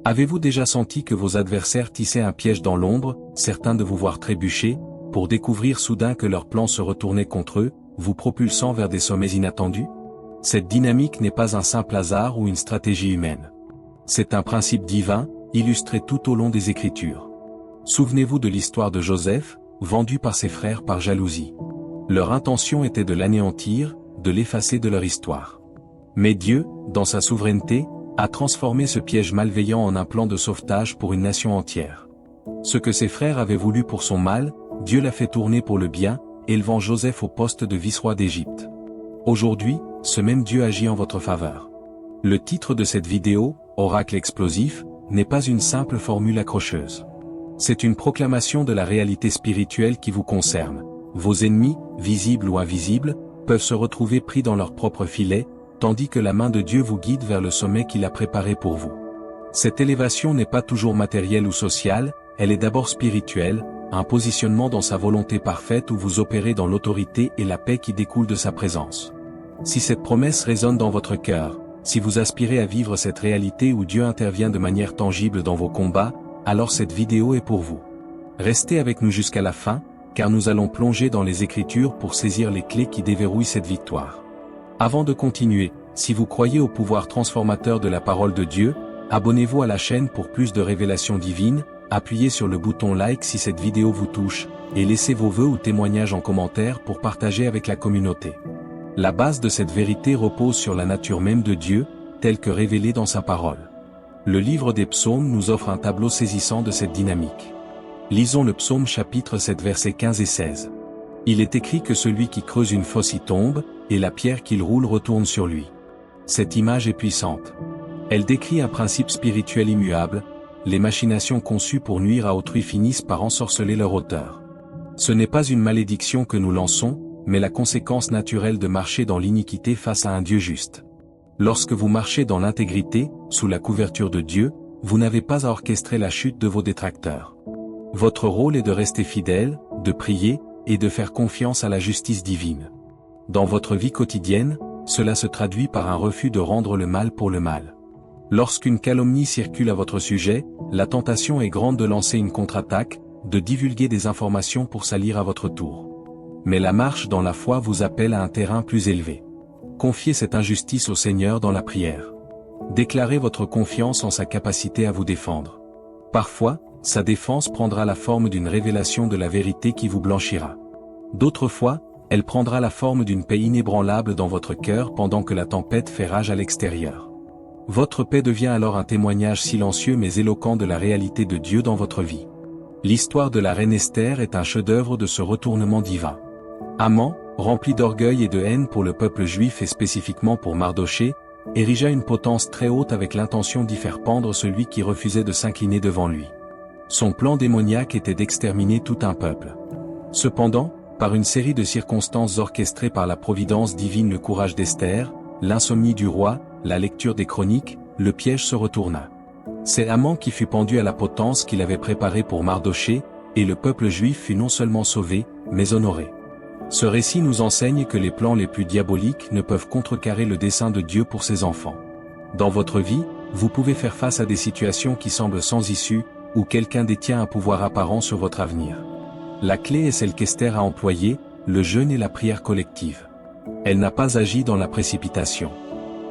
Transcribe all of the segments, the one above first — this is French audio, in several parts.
Avez-vous déjà senti que vos adversaires tissaient un piège dans l'ombre, certains de vous voir trébucher, pour découvrir soudain que leur plan se retournait contre eux, vous propulsant vers des sommets inattendus? Cette dynamique n'est pas un simple hasard ou une stratégie humaine. C'est un principe divin, illustré tout au long des Écritures. Souvenez-vous de l'histoire de Joseph, vendu par ses frères par jalousie. Leur intention était de l'anéantir, de l'effacer de leur histoire. Mais Dieu, dans sa souveraineté, a transformé ce piège malveillant en un plan de sauvetage pour une nation entière. Ce que ses frères avaient voulu pour son mal, Dieu l'a fait tourner pour le bien, élevant Joseph au poste de vice-roi d'Égypte. Aujourd'hui, ce même Dieu agit en votre faveur. Le titre de cette vidéo, Oracle explosif, n'est pas une simple formule accrocheuse. C'est une proclamation de la réalité spirituelle qui vous concerne. Vos ennemis, visibles ou invisibles, peuvent se retrouver pris dans leur propre filet, tandis que la main de Dieu vous guide vers le sommet qu'il a préparé pour vous. Cette élévation n'est pas toujours matérielle ou sociale, elle est d'abord spirituelle, un positionnement dans sa volonté parfaite où vous opérez dans l'autorité et la paix qui découlent de sa présence. Si cette promesse résonne dans votre cœur, si vous aspirez à vivre cette réalité où Dieu intervient de manière tangible dans vos combats, alors cette vidéo est pour vous. Restez avec nous jusqu'à la fin, car nous allons plonger dans les Écritures pour saisir les clés qui déverrouillent cette victoire. Avant de continuer, si vous croyez au pouvoir transformateur de la parole de Dieu, abonnez-vous à la chaîne pour plus de révélations divines, appuyez sur le bouton like si cette vidéo vous touche, et laissez vos vœux ou témoignages en commentaire pour partager avec la communauté. La base de cette vérité repose sur la nature même de Dieu, telle que révélée dans sa parole. Le livre des psaumes nous offre un tableau saisissant de cette dynamique. Lisons le psaume chapitre 7 versets 15 et 16. Il est écrit que celui qui creuse une fosse y tombe, et la pierre qu'il roule retourne sur lui. Cette image est puissante. Elle décrit un principe spirituel immuable, les machinations conçues pour nuire à autrui finissent par ensorceler leur auteur. Ce n'est pas une malédiction que nous lançons, mais la conséquence naturelle de marcher dans l'iniquité face à un Dieu juste. Lorsque vous marchez dans l'intégrité, sous la couverture de Dieu, vous n'avez pas à orchestrer la chute de vos détracteurs. Votre rôle est de rester fidèle, de prier, et de faire confiance à la justice divine. Dans votre vie quotidienne, cela se traduit par un refus de rendre le mal pour le mal. Lorsqu'une calomnie circule à votre sujet, la tentation est grande de lancer une contre-attaque, de divulguer des informations pour salir à votre tour. Mais la marche dans la foi vous appelle à un terrain plus élevé. Confiez cette injustice au Seigneur dans la prière. Déclarez votre confiance en sa capacité à vous défendre. Parfois, sa défense prendra la forme d'une révélation de la vérité qui vous blanchira. D'autres fois, elle prendra la forme d'une paix inébranlable dans votre cœur pendant que la tempête fait rage à l'extérieur. Votre paix devient alors un témoignage silencieux mais éloquent de la réalité de Dieu dans votre vie. L'histoire de la reine Esther est un chef-d'œuvre de ce retournement divin. Haman, rempli d'orgueil et de haine pour le peuple juif et spécifiquement pour Mardochée, érigea une potence très haute avec l'intention d'y faire pendre celui qui refusait de s'incliner devant lui. Son plan démoniaque était d'exterminer tout un peuple. Cependant, par une série de circonstances orchestrées par la providence divine, le courage d'Esther, l'insomnie du roi, la lecture des chroniques, le piège se retourna. C'est Haman qui fut pendu à la potence qu'il avait préparée pour Mardochée, et le peuple juif fut non seulement sauvé, mais honoré. Ce récit nous enseigne que les plans les plus diaboliques ne peuvent contrecarrer le dessein de Dieu pour ses enfants. Dans votre vie, vous pouvez faire face à des situations qui semblent sans issue, où quelqu'un détient un pouvoir apparent sur votre avenir. La clé est celle qu'Esther a employée, le jeûne et la prière collective. Elle n'a pas agi dans la précipitation.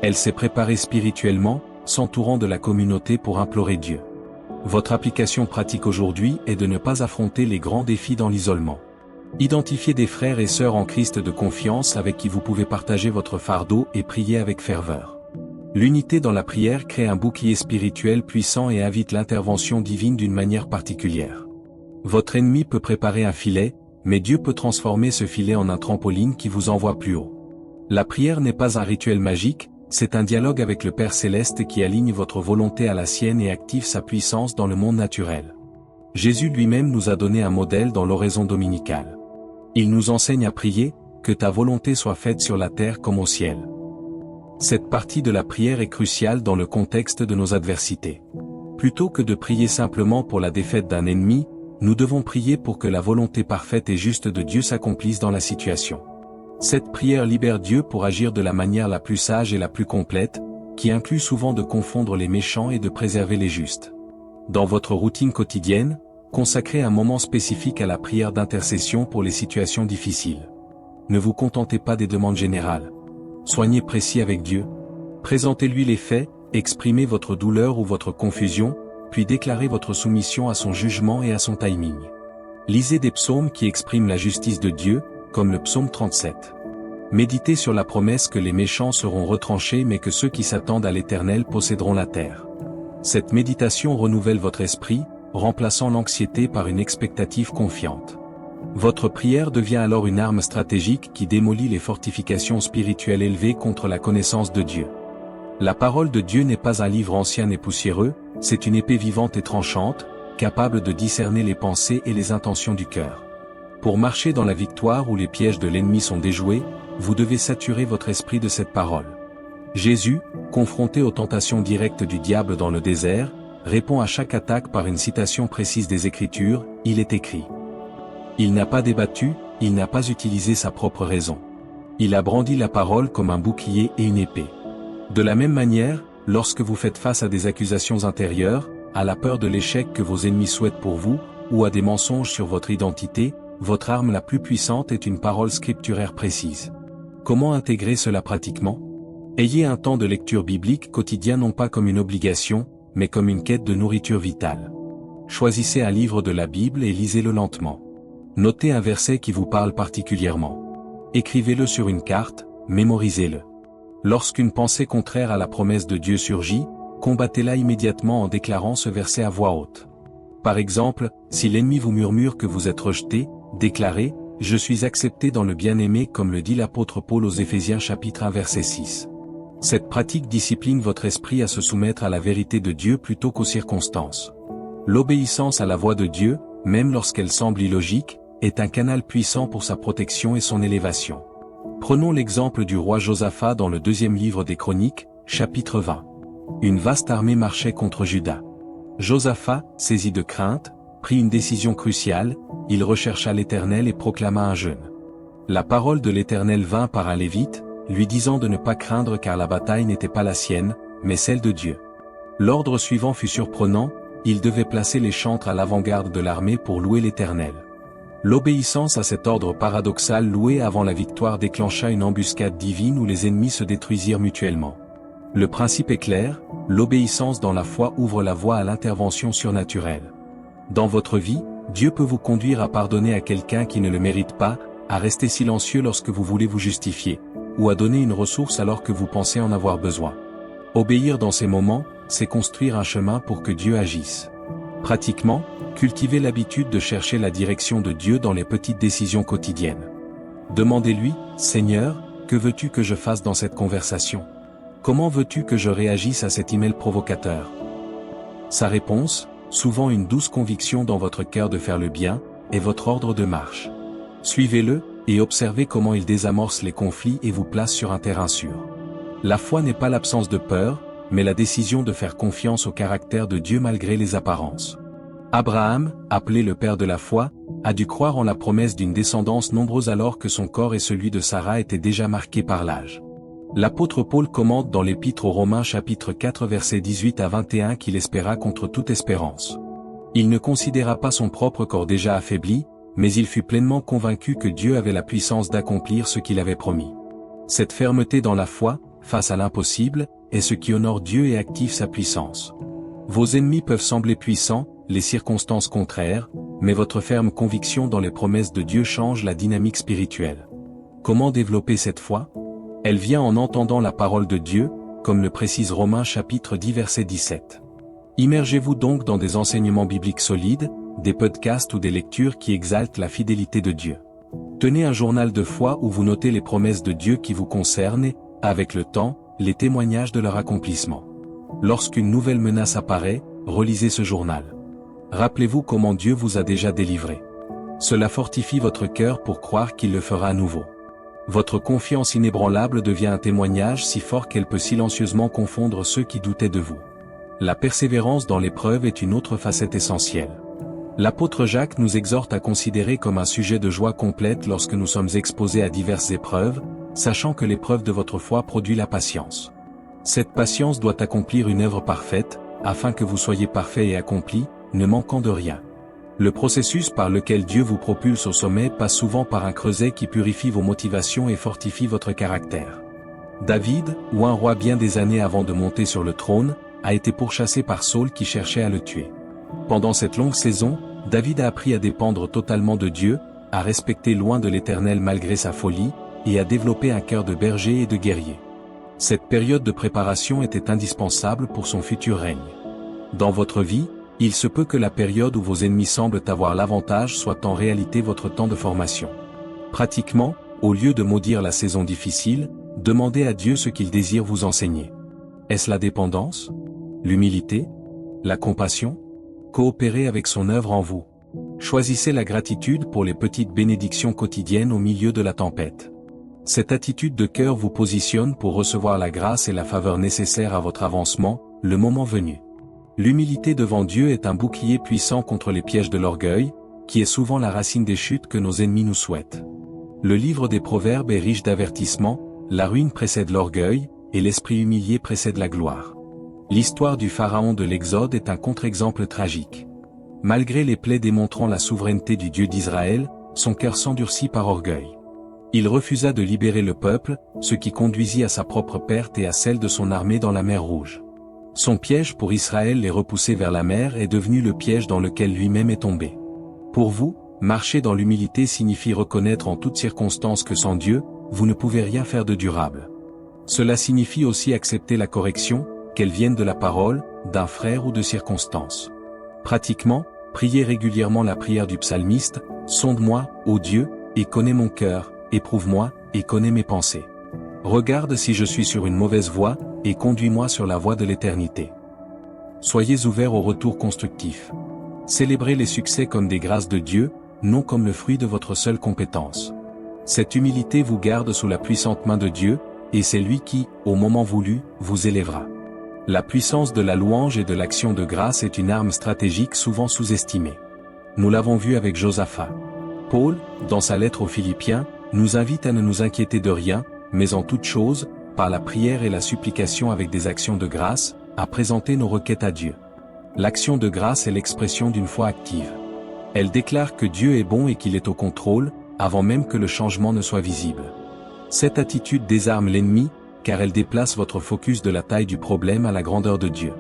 Elle s'est préparée spirituellement, s'entourant de la communauté pour implorer Dieu. Votre application pratique aujourd'hui est de ne pas affronter les grands défis dans l'isolement. Identifiez des frères et sœurs en Christ de confiance avec qui vous pouvez partager votre fardeau et prier avec ferveur. L'unité dans la prière crée un bouclier spirituel puissant et invite l'intervention divine d'une manière particulière. Votre ennemi peut préparer un filet, mais Dieu peut transformer ce filet en un trampoline qui vous envoie plus haut. La prière n'est pas un rituel magique, c'est un dialogue avec le Père Céleste qui aligne votre volonté à la sienne et active sa puissance dans le monde naturel. Jésus lui-même nous a donné un modèle dans l'oraison dominicale. Il nous enseigne à prier, que ta volonté soit faite sur la terre comme au ciel. Cette partie de la prière est cruciale dans le contexte de nos adversités. Plutôt que de prier simplement pour la défaite d'un ennemi, nous devons prier pour que la volonté parfaite et juste de Dieu s'accomplisse dans la situation. Cette prière libère Dieu pour agir de la manière la plus sage et la plus complète, qui inclut souvent de confondre les méchants et de préserver les justes. Dans votre routine quotidienne, consacrez un moment spécifique à la prière d'intercession pour les situations difficiles. Ne vous contentez pas des demandes générales. Soyez précis avec Dieu. Présentez-lui les faits, exprimez votre douleur ou votre confusion, puis déclarez votre soumission à son jugement et à son timing. Lisez des psaumes qui expriment la justice de Dieu, comme le psaume 37. Méditez sur la promesse que les méchants seront retranchés mais que ceux qui s'attendent à l'Éternel posséderont la terre. Cette méditation renouvelle votre esprit, remplaçant l'anxiété par une expectative confiante. Votre prière devient alors une arme stratégique qui démolit les fortifications spirituelles élevées contre la connaissance de Dieu. La parole de Dieu n'est pas un livre ancien et poussiéreux, c'est une épée vivante et tranchante, capable de discerner les pensées et les intentions du cœur. Pour marcher dans la victoire où les pièges de l'ennemi sont déjoués, vous devez saturer votre esprit de cette parole. Jésus, confronté aux tentations directes du diable dans le désert, répond à chaque attaque par une citation précise des Écritures, il est écrit. Il n'a pas débattu, il n'a pas utilisé sa propre raison. Il a brandi la parole comme un bouclier et une épée. De la même manière, lorsque vous faites face à des accusations intérieures, à la peur de l'échec que vos ennemis souhaitent pour vous, ou à des mensonges sur votre identité, votre arme la plus puissante est une parole scripturaire précise. Comment intégrer cela pratiquement ? Ayez un temps de lecture biblique quotidien non pas comme une obligation, mais comme une quête de nourriture vitale. Choisissez un livre de la Bible et lisez-le lentement. Notez un verset qui vous parle particulièrement. Écrivez-le sur une carte, mémorisez-le. Lorsqu'une pensée contraire à la promesse de Dieu surgit, combattez-la immédiatement en déclarant ce verset à voix haute. Par exemple, si l'ennemi vous murmure que vous êtes rejeté, déclarez « Je suis accepté dans le bien-aimé » comme le dit l'apôtre Paul aux Éphésiens chapitre 1 verset 6. Cette pratique discipline votre esprit à se soumettre à la vérité de Dieu plutôt qu'aux circonstances. L'obéissance à la voix de Dieu, même lorsqu'elle semble illogique, est un canal puissant pour sa protection et son élévation. Prenons l'exemple du roi Josaphat dans le deuxième livre des Chroniques, chapitre 20. Une vaste armée marchait contre Juda. Josaphat, saisi de crainte, prit une décision cruciale, il rechercha l'Éternel et proclama un jeûne. La parole de l'Éternel vint par un lévite, lui disant de ne pas craindre car la bataille n'était pas la sienne, mais celle de Dieu. L'ordre suivant fut surprenant, il devait placer les chantres à l'avant-garde de l'armée pour louer l'Éternel. L'obéissance à cet ordre paradoxal loué avant la victoire déclencha une embuscade divine où les ennemis se détruisirent mutuellement. Le principe est clair, l'obéissance dans la foi ouvre la voie à l'intervention surnaturelle. Dans votre vie, Dieu peut vous conduire à pardonner à quelqu'un qui ne le mérite pas, à rester silencieux lorsque vous voulez vous justifier, ou à donner une ressource alors que vous pensez en avoir besoin. Obéir dans ces moments, c'est construire un chemin pour que Dieu agisse. Pratiquement, cultivez l'habitude de chercher la direction de Dieu dans les petites décisions quotidiennes. Demandez-lui, « Seigneur, que veux-tu que je fasse dans cette conversation ? Comment veux-tu que je réagisse à cet email provocateur ?» Sa réponse, souvent une douce conviction dans votre cœur de faire le bien, est votre ordre de marche. Suivez-le, et observez comment il désamorce les conflits et vous place sur un terrain sûr. La foi n'est pas l'absence de peur, mais la décision de faire confiance au caractère de Dieu malgré les apparences. Abraham, appelé le père de la foi, a dû croire en la promesse d'une descendance nombreuse alors que son corps et celui de Sarah étaient déjà marqués par l'âge. L'apôtre Paul commente dans l'Épître aux Romains chapitre 4 versets 18 à 21 qu'il espéra contre toute espérance. Il ne considéra pas son propre corps déjà affaibli, mais il fut pleinement convaincu que Dieu avait la puissance d'accomplir ce qu'il avait promis. Cette fermeté dans la foi, face à l'impossible, est ce qui honore Dieu et active sa puissance. Vos ennemis peuvent sembler puissants, les circonstances contraires, mais votre ferme conviction dans les promesses de Dieu change la dynamique spirituelle. Comment développer cette foi ? Elle vient en entendant la parole de Dieu, comme le précise Romains chapitre 10 verset 17. Immergez-vous donc dans des enseignements bibliques solides, des podcasts ou des lectures qui exaltent la fidélité de Dieu. Tenez un journal de foi où vous notez les promesses de Dieu qui vous concernent et, avec le temps, les témoignages de leur accomplissement. Lorsqu'une nouvelle menace apparaît, relisez ce journal. Rappelez-vous comment Dieu vous a déjà délivré. Cela fortifie votre cœur pour croire qu'il le fera à nouveau. Votre confiance inébranlable devient un témoignage si fort qu'elle peut silencieusement confondre ceux qui doutaient de vous. La persévérance dans l'épreuve est une autre facette essentielle. L'apôtre Jacques nous exhorte à considérer comme un sujet de joie complète lorsque nous sommes exposés à diverses épreuves, sachant que l'épreuve de votre foi produit la patience. Cette patience doit accomplir une œuvre parfaite, afin que vous soyez parfaits et accomplis, ne manquant de rien. Le processus par lequel Dieu vous propulse au sommet passe souvent par un creuset qui purifie vos motivations et fortifie votre caractère. David, ou un roi bien des années avant de monter sur le trône, a été pourchassé par Saul qui cherchait à le tuer. Pendant cette longue saison, David a appris à dépendre totalement de Dieu, à respecter loin de l'Éternel malgré sa folie, et à développer un cœur de berger et de guerrier. Cette période de préparation était indispensable pour son futur règne. Dans votre vie, il se peut que la période où vos ennemis semblent avoir l'avantage soit en réalité votre temps de formation. Pratiquement, au lieu de maudire la saison difficile, demandez à Dieu ce qu'il désire vous enseigner. Est-ce la dépendance? L'humilité? La compassion? Coopérez avec son œuvre en vous. Choisissez la gratitude pour les petites bénédictions quotidiennes au milieu de la tempête. Cette attitude de cœur vous positionne pour recevoir la grâce et la faveur nécessaires à votre avancement, le moment venu. L'humilité devant Dieu est un bouclier puissant contre les pièges de l'orgueil, qui est souvent la racine des chutes que nos ennemis nous souhaitent. Le livre des Proverbes est riche d'avertissements, la ruine précède l'orgueil, et l'esprit humilié précède la gloire. L'histoire du pharaon de l'Exode est un contre-exemple tragique. Malgré les plaies démontrant la souveraineté du Dieu d'Israël, son cœur s'endurcit par orgueil. Il refusa de libérer le peuple, ce qui conduisit à sa propre perte et à celle de son armée dans la mer Rouge. Son piège pour Israël les repousser vers la mer est devenu le piège dans lequel lui-même est tombé. Pour vous, marcher dans l'humilité signifie reconnaître en toutes circonstances que sans Dieu, vous ne pouvez rien faire de durable. Cela signifie aussi accepter la correction, qu'elle vienne de la parole, d'un frère ou de circonstances. Pratiquement, priez régulièrement la prière du psalmiste, « Sonde-moi, ô Dieu, et connais mon cœur, éprouve-moi, et connais mes pensées. Regarde si je suis sur une mauvaise voie, et conduis-moi sur la voie de l'éternité. » Soyez ouverts au retour constructif. Célébrez les succès comme des grâces de Dieu, non comme le fruit de votre seule compétence. Cette humilité vous garde sous la puissante main de Dieu, et c'est lui qui, au moment voulu, vous élèvera. La puissance de la louange et de l'action de grâce est une arme stratégique souvent sous-estimée. Nous l'avons vu avec Josaphat. Paul, dans sa lettre aux Philippiens, nous invite à ne nous inquiéter de rien, mais en toute chose, par la prière et la supplication avec des actions de grâce, à présenter nos requêtes à Dieu. L'action de grâce est l'expression d'une foi active. Elle déclare que Dieu est bon et qu'il est au contrôle, avant même que le changement ne soit visible. Cette attitude désarme l'ennemi, car elle déplace votre focus de la taille du problème à la grandeur de Dieu.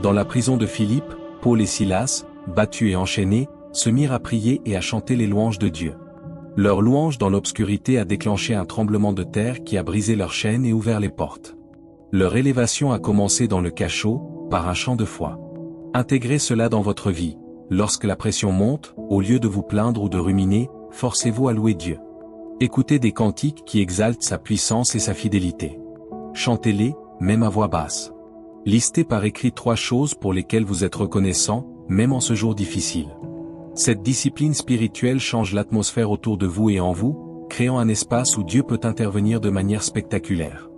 Dans la prison de Philippe, Paul et Silas, battus et enchaînés, se mirent à prier et à chanter les louanges de Dieu. Leur louange dans l'obscurité a déclenché un tremblement de terre qui a brisé leurs chaînes et ouvert les portes. Leur élévation a commencé dans le cachot, par un chant de foi. Intégrez cela dans votre vie. Lorsque la pression monte, au lieu de vous plaindre ou de ruminer, forcez-vous à louer Dieu. Écoutez des cantiques qui exaltent sa puissance et sa fidélité. Chantez-les, même à voix basse. Listez par écrit 3 choses pour lesquelles vous êtes reconnaissant, même en ce jour difficile. Cette discipline spirituelle change l'atmosphère autour de vous et en vous, créant un espace où Dieu peut intervenir de manière spectaculaire.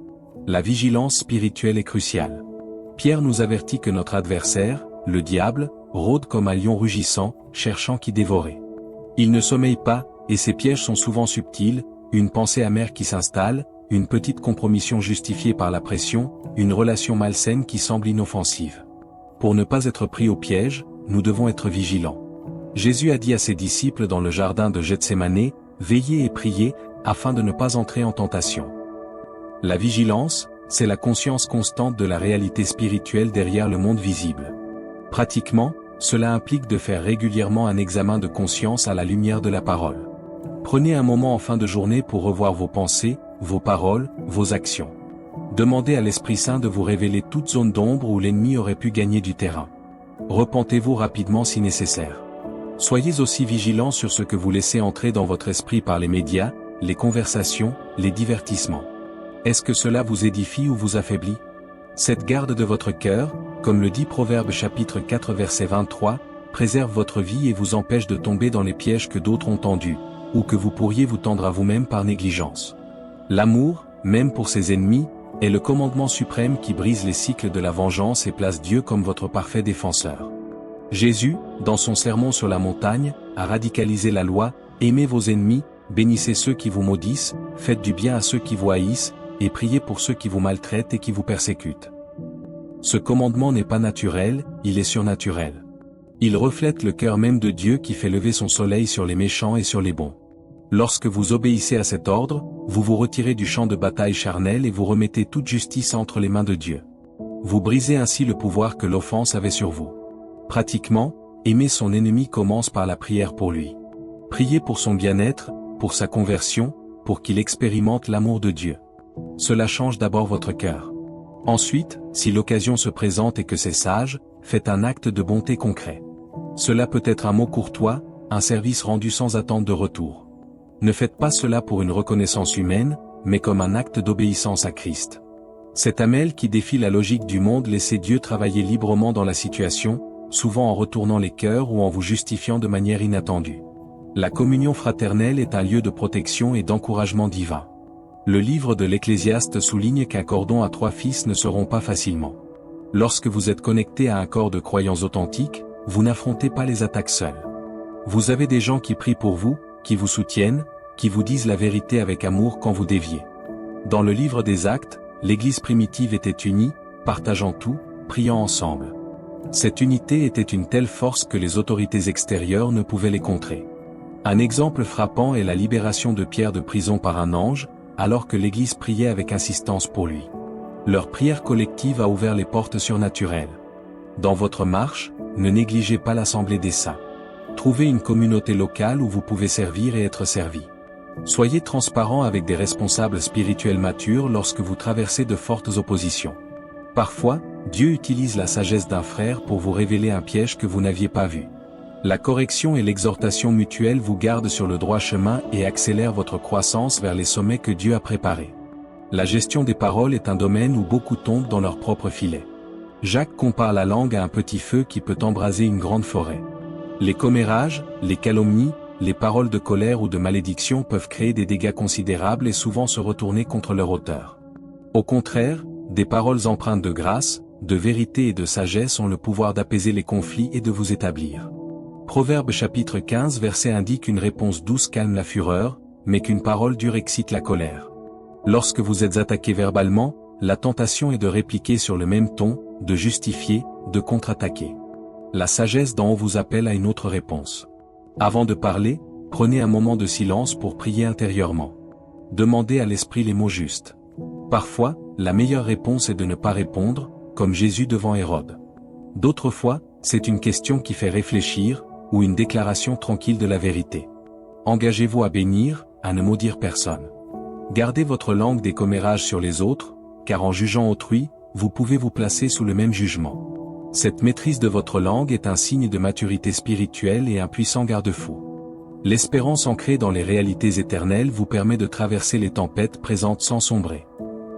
La vigilance spirituelle est cruciale. Pierre nous avertit que notre adversaire, le diable, rôde comme un lion rugissant, cherchant qui dévorer. Il ne sommeille pas, et ses pièges sont souvent subtils, une pensée amère qui s'installe, une petite compromission justifiée par la pression, une relation malsaine qui semble inoffensive. Pour ne pas être pris au piège, nous devons être vigilants. Jésus a dit à ses disciples dans le jardin de Gethsémanée, « Veillez et priez, afin de ne pas entrer en tentation. » La vigilance, c'est la conscience constante de la réalité spirituelle derrière le monde visible. Pratiquement, cela implique de faire régulièrement un examen de conscience à la lumière de la parole. Prenez un moment en fin de journée pour revoir vos pensées, vos paroles, vos actions. Demandez à l'Esprit Saint de vous révéler toute zone d'ombre où l'ennemi aurait pu gagner du terrain. Repentez-vous rapidement si nécessaire. Soyez aussi vigilants sur ce que vous laissez entrer dans votre esprit par les médias, les conversations, les divertissements. Est-ce que cela vous édifie ou vous affaiblit? Cette garde de votre cœur, comme le dit Proverbe chapitre 4 verset 23, préserve votre vie et vous empêche de tomber dans les pièges que d'autres ont tendus, ou que vous pourriez vous tendre à vous-même par négligence. L'amour, même pour ses ennemis, est le commandement suprême qui brise les cycles de la vengeance et place Dieu comme votre parfait défenseur. Jésus, dans son sermon sur la montagne, a radicalisé la loi, aimez vos ennemis, bénissez ceux qui vous maudissent, faites du bien à ceux qui vous haïssent, et priez pour ceux qui vous maltraitent et qui vous persécutent. Ce commandement n'est pas naturel, il est surnaturel. Il reflète le cœur même de Dieu qui fait lever son soleil sur les méchants et sur les bons. Lorsque vous obéissez à cet ordre, vous vous retirez du champ de bataille charnel et vous remettez toute justice entre les mains de Dieu. Vous brisez ainsi le pouvoir que l'offense avait sur vous. Pratiquement, aimer son ennemi commence par la prière pour lui. Priez pour son bien-être, pour sa conversion, pour qu'il expérimente l'amour de Dieu. Cela change d'abord votre cœur. Ensuite, si l'occasion se présente et que c'est sage, faites un acte de bonté concret. Cela peut être un mot courtois, un service rendu sans attente de retour. Ne faites pas cela pour une reconnaissance humaine, mais comme un acte d'obéissance à Christ. C'est Amel qui défie la logique du monde. Laissez Dieu travailler librement dans la situation, souvent en retournant les cœurs ou en vous justifiant de manière inattendue. La communion fraternelle est un lieu de protection et d'encouragement divin. Le livre de l'Ecclésiaste souligne qu'un cordon à 3 fils ne se rompt pas facilement. Lorsque vous êtes connecté à un corps de croyants authentiques, vous n'affrontez pas les attaques seuls. Vous avez des gens qui prient pour vous, qui vous soutiennent, qui vous disent la vérité avec amour quand vous déviez. Dans le livre des Actes, l'Église primitive était unie, partageant tout, priant ensemble. Cette unité était une telle force que les autorités extérieures ne pouvaient les contrer. Un exemple frappant est la libération de Pierre de prison par un ange, alors que l'Église priait avec insistance pour lui. Leur prière collective a ouvert les portes surnaturelles. Dans votre marche, ne négligez pas l'Assemblée des Saints. Trouvez une communauté locale où vous pouvez servir et être servi. Soyez transparent avec des responsables spirituels matures lorsque vous traversez de fortes oppositions. Parfois, Dieu utilise la sagesse d'un frère pour vous révéler un piège que vous n'aviez pas vu. La correction et l'exhortation mutuelle vous gardent sur le droit chemin et accélèrent votre croissance vers les sommets que Dieu a préparés. La gestion des paroles est un domaine où beaucoup tombent dans leur propre filet. Jacques compare la langue à un petit feu qui peut embraser une grande forêt. Les commérages, les calomnies, les paroles de colère ou de malédiction peuvent créer des dégâts considérables et souvent se retourner contre leur auteur. Au contraire, des paroles empreintes de grâce, de vérité et de sagesse ont le pouvoir d'apaiser les conflits et de vous établir. Proverbe chapitre 15 verset indique une réponse douce calme la fureur, mais qu'une parole dure excite la colère. Lorsque vous êtes attaqué verbalement, la tentation est de répliquer sur le même ton, de justifier, de contre-attaquer. La sagesse d'en haut vous appelle à une autre réponse. Avant de parler, prenez un moment de silence pour prier intérieurement. Demandez à l'Esprit les mots justes. Parfois, la meilleure réponse est de ne pas répondre, comme Jésus devant Hérode. D'autres fois, c'est une question qui fait réfléchir, ou une déclaration tranquille de la vérité. Engagez-vous à bénir, à ne maudire personne. Gardez votre langue des commérages sur les autres, car en jugeant autrui, vous pouvez vous placer sous le même jugement. Cette maîtrise de votre langue est un signe de maturité spirituelle et un puissant garde-fou. L'espérance ancrée dans les réalités éternelles vous permet de traverser les tempêtes présentes sans sombrer.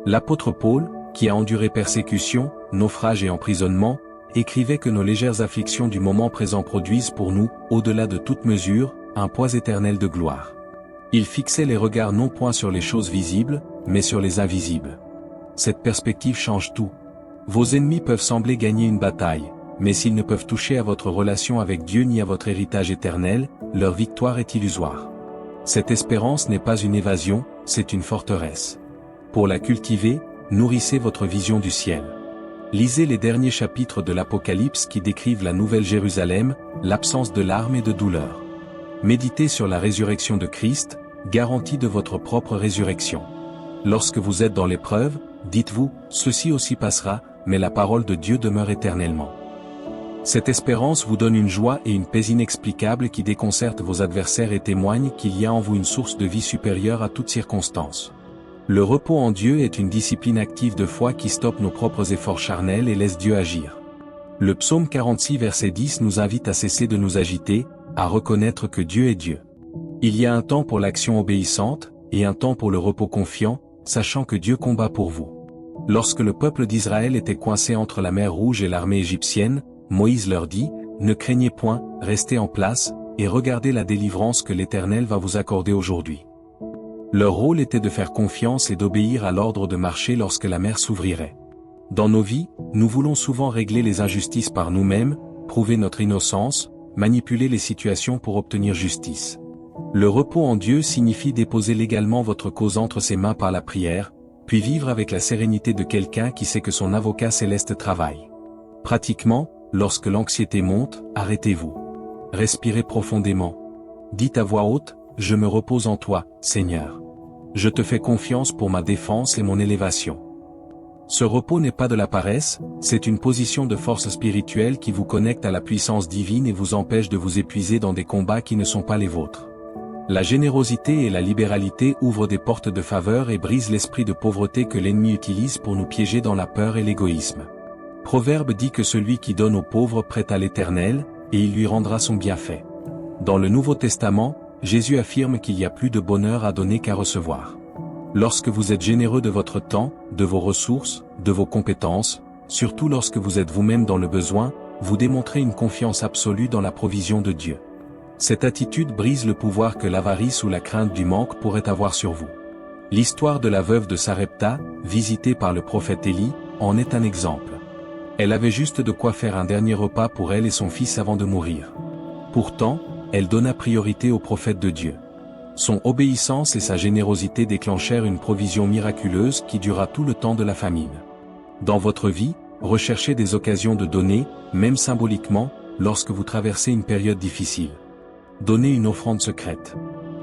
L'apôtre Paul, qui a enduré persécution, naufrage et emprisonnement, écrivait que nos légères afflictions du moment présent produisent pour nous, au-delà de toute mesure, un poids éternel de gloire. Il fixait les regards non point sur les choses visibles, mais sur les invisibles. Cette perspective change tout. Vos ennemis peuvent sembler gagner une bataille, mais s'ils ne peuvent toucher à votre relation avec Dieu ni à votre héritage éternel, leur victoire est illusoire. Cette espérance n'est pas une évasion, c'est une forteresse. Pour la cultiver, nourrissez votre vision du ciel. Lisez les derniers chapitres de l'Apocalypse qui décrivent la Nouvelle Jérusalem, l'absence de larmes et de douleurs. Méditez sur la résurrection de Christ, garantie de votre propre résurrection. Lorsque vous êtes dans l'épreuve, dites-vous, ceci aussi passera, mais la parole de Dieu demeure éternellement. Cette espérance vous donne une joie et une paix inexplicables qui déconcertent vos adversaires et témoignent qu'il y a en vous une source de vie supérieure à toute circonstance. Le repos en Dieu est une discipline active de foi qui stoppe nos propres efforts charnels et laisse Dieu agir. Le psaume 46 verset 10 nous invite à cesser de nous agiter, à reconnaître que Dieu est Dieu. Il y a un temps pour l'action obéissante, et un temps pour le repos confiant, sachant que Dieu combat pour vous. Lorsque le peuple d'Israël était coincé entre la mer Rouge et l'armée égyptienne, Moïse leur dit, « Ne craignez point, restez en place, et regardez la délivrance que l'Éternel va vous accorder aujourd'hui. » Leur rôle était de faire confiance et d'obéir à l'ordre de marcher lorsque la mer s'ouvrirait. Dans nos vies, nous voulons souvent régler les injustices par nous-mêmes, prouver notre innocence, manipuler les situations pour obtenir justice. Le repos en Dieu signifie déposer légalement votre cause entre ses mains par la prière, puis vivre avec la sérénité de quelqu'un qui sait que son avocat céleste travaille. Pratiquement, lorsque l'anxiété monte, arrêtez-vous. Respirez profondément. Dites à voix haute, « Je me repose en toi, Seigneur. Je te fais confiance pour ma défense et mon élévation. » Ce repos n'est pas de la paresse, c'est une position de force spirituelle qui vous connecte à la puissance divine et vous empêche de vous épuiser dans des combats qui ne sont pas les vôtres. La générosité et la libéralité ouvrent des portes de faveur et brisent l'esprit de pauvreté que l'ennemi utilise pour nous piéger dans la peur et l'égoïsme. Proverbe dit que celui qui donne aux pauvres prête à l'Éternel, et il lui rendra son bienfait. Dans le Nouveau Testament, Jésus affirme qu'il y a plus de bonheur à donner qu'à recevoir. Lorsque vous êtes généreux de votre temps, de vos ressources, de vos compétences, surtout lorsque vous êtes vous-même dans le besoin, vous démontrez une confiance absolue dans la provision de Dieu. Cette attitude brise le pouvoir que l'avarice ou la crainte du manque pourrait avoir sur vous. L'histoire de la veuve de Sarepta, visitée par le prophète Élie, en est un exemple. Elle avait juste de quoi faire un dernier repas pour elle et son fils avant de mourir. Pourtant, elle donna priorité au prophète de Dieu. Son obéissance et sa générosité déclenchèrent une provision miraculeuse qui dura tout le temps de la famine. Dans votre vie, recherchez des occasions de donner, même symboliquement, lorsque vous traversez une période difficile. Donnez une offrande secrète.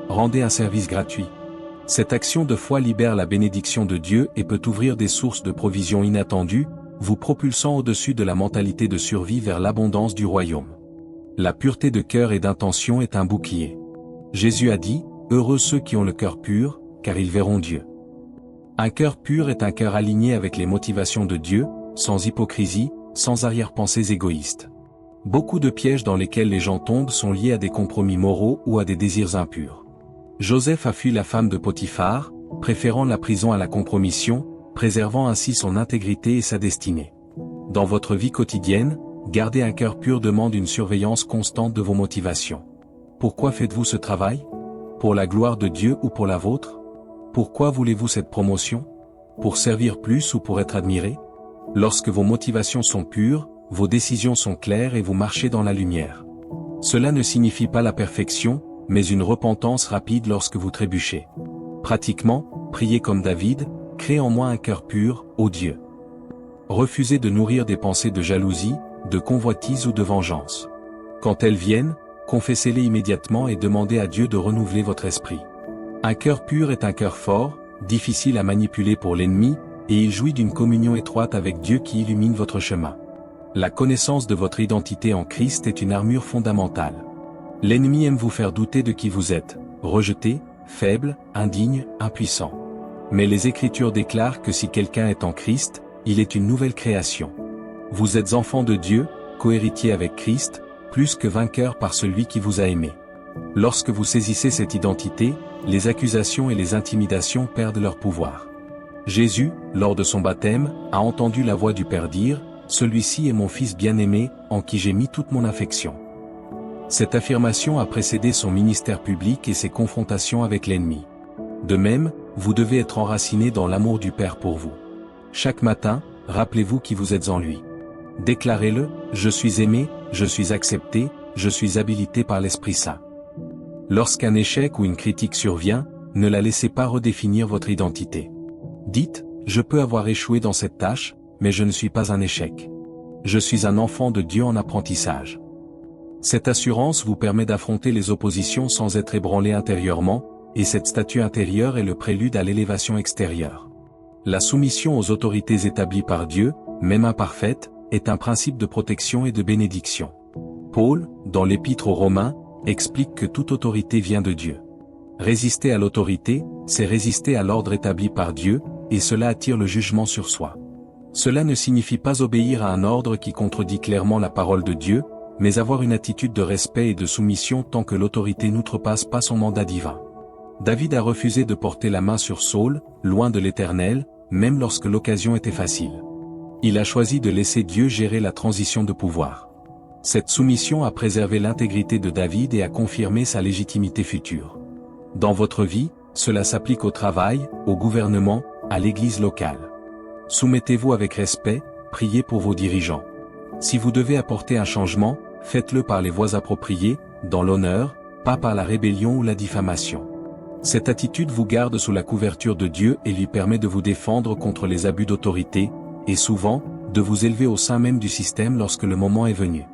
Rendez un service gratuit. Cette action de foi libère la bénédiction de Dieu et peut ouvrir des sources de provisions inattendues, vous propulsant au-dessus de la mentalité de survie vers l'abondance du royaume. La pureté de cœur et d'intention est un bouclier. Jésus a dit, « Heureux ceux qui ont le cœur pur, car ils verront Dieu. » Un cœur pur est un cœur aligné avec les motivations de Dieu, sans hypocrisie, sans arrière-pensées égoïstes. Beaucoup de pièges dans lesquels les gens tombent sont liés à des compromis moraux ou à des désirs impurs. Joseph a fui la femme de Potiphar, préférant la prison à la compromission, préservant ainsi son intégrité et sa destinée. Dans votre vie quotidienne, garder un cœur pur demande une surveillance constante de vos motivations. Pourquoi faites-vous ce travail? Pour la gloire de Dieu ou pour la vôtre? Pourquoi voulez-vous cette promotion? Pour servir plus ou pour être admiré? Lorsque vos motivations sont pures, vos décisions sont claires et vous marchez dans la lumière. Cela ne signifie pas la perfection, mais une repentance rapide lorsque vous trébuchez. Pratiquement, priez comme David, créez en moi un cœur pur, ô Dieu. Refusez de nourrir des pensées de jalousie, de convoitise ou de vengeance. Quand elles viennent, confessez-les immédiatement et demandez à Dieu de renouveler votre esprit. Un cœur pur est un cœur fort, difficile à manipuler pour l'ennemi, et il jouit d'une communion étroite avec Dieu qui illumine votre chemin. La connaissance de votre identité en Christ est une armure fondamentale. L'ennemi aime vous faire douter de qui vous êtes, rejeté, faible, indigne, impuissant. Mais les Écritures déclarent que si quelqu'un est en Christ, il est une nouvelle création. Vous êtes enfant de Dieu, cohéritier avec Christ, plus que vainqueur par celui qui vous a aimé. Lorsque vous saisissez cette identité, les accusations et les intimidations perdent leur pouvoir. Jésus, lors de son baptême, a entendu la voix du Père dire, « Celui-ci est mon Fils bien-aimé, en qui j'ai mis toute mon affection. » Cette affirmation a précédé son ministère public et ses confrontations avec l'ennemi. De même, vous devez être enraciné dans l'amour du Père pour vous. Chaque matin, rappelez-vous qui vous êtes en lui. Déclarez-le, « Je suis aimé, je suis accepté, je suis habilité par l'Esprit Saint. » Lorsqu'un échec ou une critique survient, ne la laissez pas redéfinir votre identité. Dites, « Je peux avoir échoué dans cette tâche, mais je ne suis pas un échec. Je suis un enfant de Dieu en apprentissage. » Cette assurance vous permet d'affronter les oppositions sans être ébranlé intérieurement, et cette statue intérieure est le prélude à l'élévation extérieure. La soumission aux autorités établies par Dieu, même imparfaites, est un principe de protection et de bénédiction. Paul, dans l'Épître aux Romains, explique que toute autorité vient de Dieu. Résister à l'autorité, c'est résister à l'ordre établi par Dieu, et cela attire le jugement sur soi. Cela ne signifie pas obéir à un ordre qui contredit clairement la parole de Dieu, mais avoir une attitude de respect et de soumission tant que l'autorité n'outrepasse pas son mandat divin. David a refusé de porter la main sur Saul, loin de l'Éternel, même lorsque l'occasion était facile. Il a choisi de laisser Dieu gérer la transition de pouvoir. Cette soumission a préservé l'intégrité de David et a confirmé sa légitimité future. Dans votre vie, cela s'applique au travail, au gouvernement, à l'église locale. Soumettez-vous avec respect, priez pour vos dirigeants. Si vous devez apporter un changement, faites-le par les voies appropriées, dans l'honneur, pas par la rébellion ou la diffamation. Cette attitude vous garde sous la couverture de Dieu et lui permet de vous défendre contre les abus d'autorité, et souvent, de vous élever au sein même du système lorsque le moment est venu.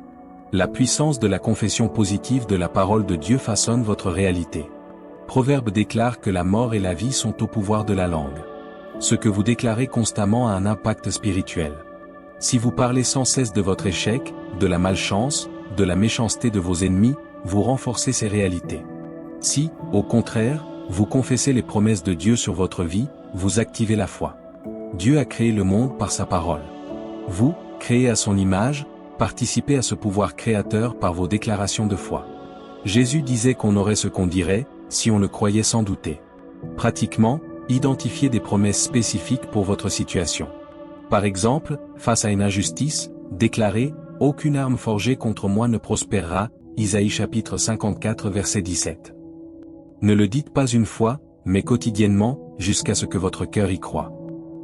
La puissance de la confession positive de la parole de Dieu façonne votre réalité. Proverbe déclare que la mort et la vie sont au pouvoir de la langue. Ce que vous déclarez constamment a un impact spirituel. Si vous parlez sans cesse de votre échec, de la malchance, de la méchanceté de vos ennemis, vous renforcez ces réalités. Si, au contraire, vous confessez les promesses de Dieu sur votre vie, vous activez la foi. Dieu a créé le monde par sa parole. Vous, créés à son image, participez à ce pouvoir créateur par vos déclarations de foi. Jésus disait qu'on aurait ce qu'on dirait, si on le croyait sans douter. Pratiquement, identifiez des promesses spécifiques pour votre situation. Par exemple, face à une injustice, déclarez « Aucune arme forgée contre moi ne prospérera » Isaïe chapitre 54 verset 17. Ne le dites pas une fois, mais quotidiennement, jusqu'à ce que votre cœur y croie.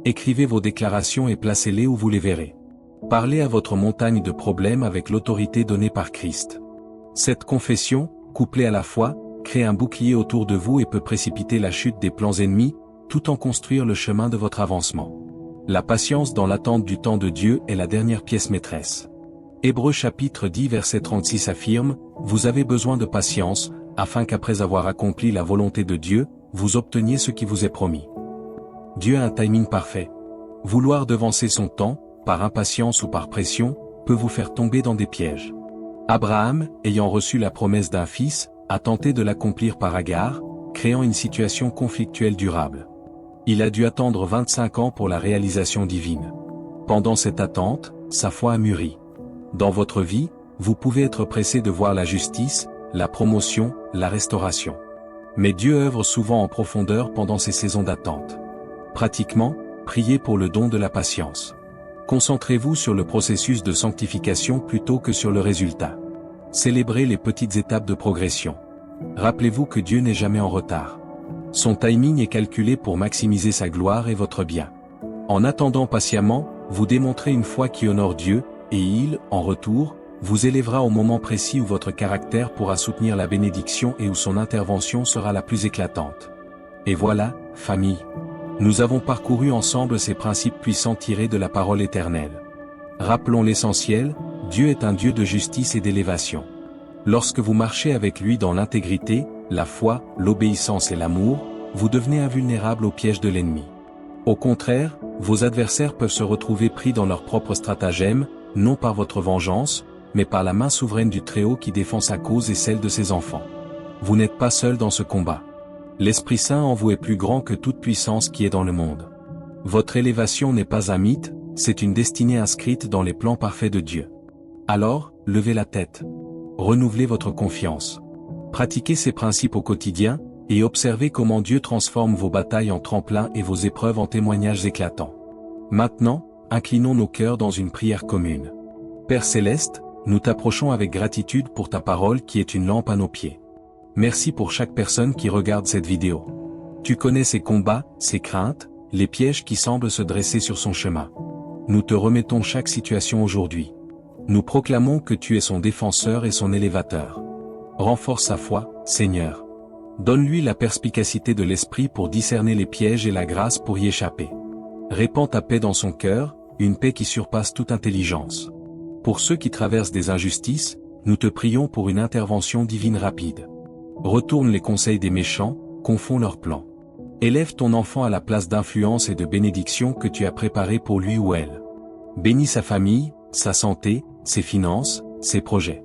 Écrivez vos déclarations et placez-les où vous les verrez. Parlez à votre montagne de problèmes avec l'autorité donnée par Christ. Cette confession, couplée à la foi, crée un bouclier autour de vous et peut précipiter la chute des plans ennemis, tout en construire le chemin de votre avancement. La patience dans l'attente du temps de Dieu est la dernière pièce maîtresse. Hébreux chapitre 10 verset 36 affirme, « Vous avez besoin de patience, afin qu'après avoir accompli la volonté de Dieu, vous obteniez ce qui vous est promis. » Dieu a un timing parfait. Vouloir devancer son temps, par impatience ou par pression, peut vous faire tomber dans des pièges. Abraham, ayant reçu la promesse d'un fils, a tenté de l'accomplir par Agar, créant une situation conflictuelle durable. Il a dû attendre 25 ans pour la réalisation divine. Pendant cette attente, sa foi a mûri. Dans votre vie, vous pouvez être pressé de voir la justice, la promotion, la restauration. Mais Dieu œuvre souvent en profondeur pendant ces saisons d'attente. Pratiquement, priez pour le don de la patience. Concentrez-vous sur le processus de sanctification plutôt que sur le résultat. Célébrez les petites étapes de progression. Rappelez-vous que Dieu n'est jamais en retard. Son timing est calculé pour maximiser sa gloire et votre bien. En attendant patiemment, vous démontrez une foi qui honore Dieu, et il, en retour, vous élèvera au moment précis où votre caractère pourra soutenir la bénédiction et où son intervention sera la plus éclatante. Et voilà, famille. Nous avons parcouru ensemble ces principes puissants tirés de la parole éternelle. Rappelons l'essentiel, Dieu est un Dieu de justice et d'élévation. Lorsque vous marchez avec lui dans l'intégrité, la foi, l'obéissance et l'amour, vous devenez invulnérable au piège de l'ennemi. Au contraire, vos adversaires peuvent se retrouver pris dans leurs propres stratagèmes, non par votre vengeance, mais par la main souveraine du Très-Haut qui défend sa cause et celle de ses enfants. Vous n'êtes pas seul dans ce combat. L'Esprit Saint en vous est plus grand que toute puissance qui est dans le monde. Votre élévation n'est pas un mythe, c'est une destinée inscrite dans les plans parfaits de Dieu. Alors, levez la tête. Renouvelez votre confiance. Pratiquez ces principes au quotidien, et observez comment Dieu transforme vos batailles en tremplin et vos épreuves en témoignages éclatants. Maintenant, inclinons nos cœurs dans une prière commune. Père Céleste, nous t'approchons avec gratitude pour ta parole qui est une lampe à nos pieds. Merci pour chaque personne qui regarde cette vidéo. Tu connais ses combats, ses craintes, les pièges qui semblent se dresser sur son chemin. Nous te remettons chaque situation aujourd'hui. Nous proclamons que tu es son défenseur et son élévateur. Renforce sa foi, Seigneur. Donne-lui la perspicacité de l'esprit pour discerner les pièges et la grâce pour y échapper. Répands ta paix dans son cœur, une paix qui surpasse toute intelligence. Pour ceux qui traversent des injustices, nous te prions pour une intervention divine rapide. Retourne les conseils des méchants, confonds leurs plans. Élève ton enfant à la place d'influence et de bénédiction que tu as préparée pour lui ou elle. Bénis sa famille, sa santé, ses finances, ses projets.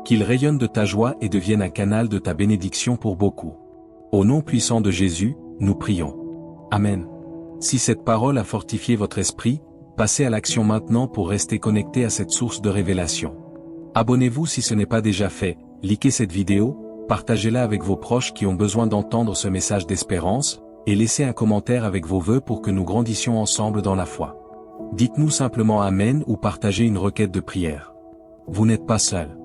Qu'il rayonne de ta joie et devienne un canal de ta bénédiction pour beaucoup. Au nom puissant de Jésus, nous prions. Amen. Si cette parole a fortifié votre esprit, passez à l'action maintenant pour rester connecté à cette source de révélation. Abonnez-vous si ce n'est pas déjà fait, likez cette vidéo, partagez-la avec vos proches qui ont besoin d'entendre ce message d'espérance, et laissez un commentaire avec vos vœux pour que nous grandissions ensemble dans la foi. Dites-nous simplement Amen ou partagez une requête de prière. Vous n'êtes pas seul.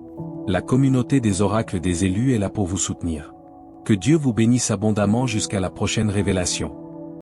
La communauté des oracles des élus est là pour vous soutenir. Que Dieu vous bénisse abondamment jusqu'à la prochaine révélation.